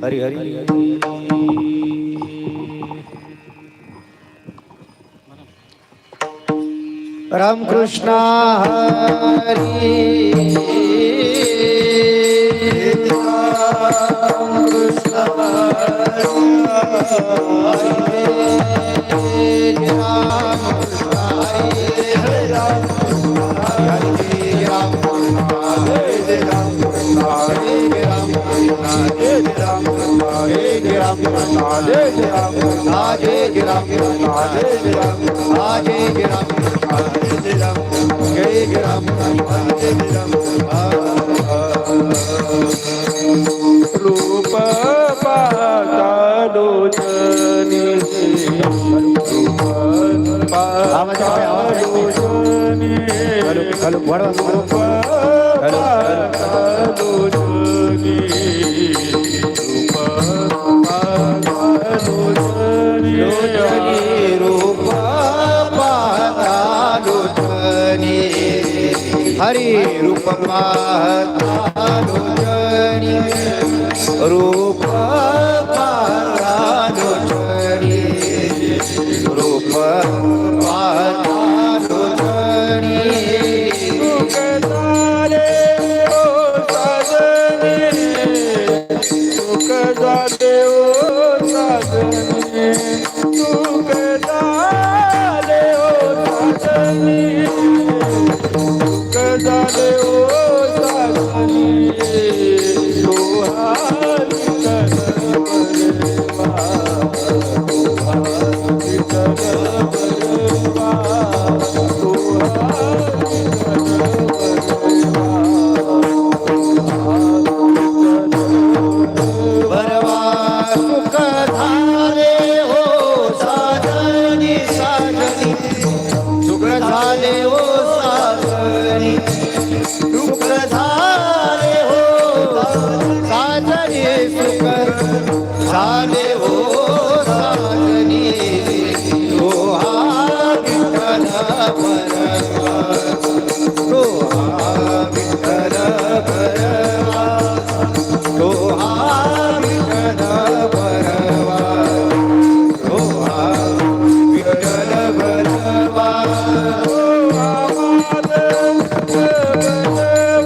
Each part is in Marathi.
हरी हरी राम कृष्ण हरी राम कृष्ण रूप पाहता हरि रूप पाहता लोचनी रूप पाहता लोचनी रूप पाहता लोचनी सुख झाले ओ साजनी सुख झाले ओ साजनी सुख झाले ओ साजनी झाले ओ साजनी सोहारी करवा बरवा सुख झाले हो साजनी साजनी सुख झाले हो साजनी सुख झाले हो साजनी सुख झाले हो साजनी सोहा विठ्ठल परवा सोहा विठ्ठल परवा सोहा विठ्ठल परवा सोहा विठ्ठल परवा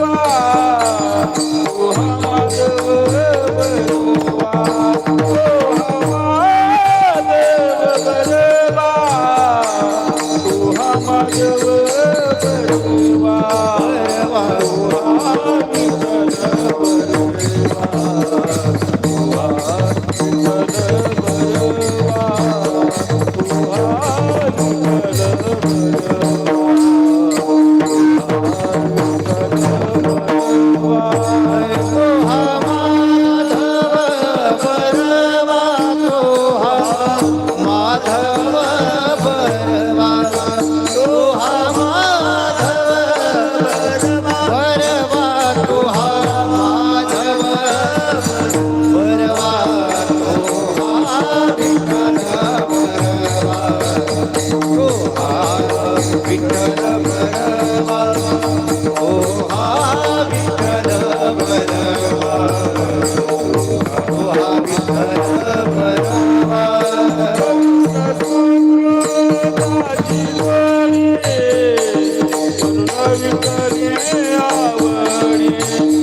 आवडी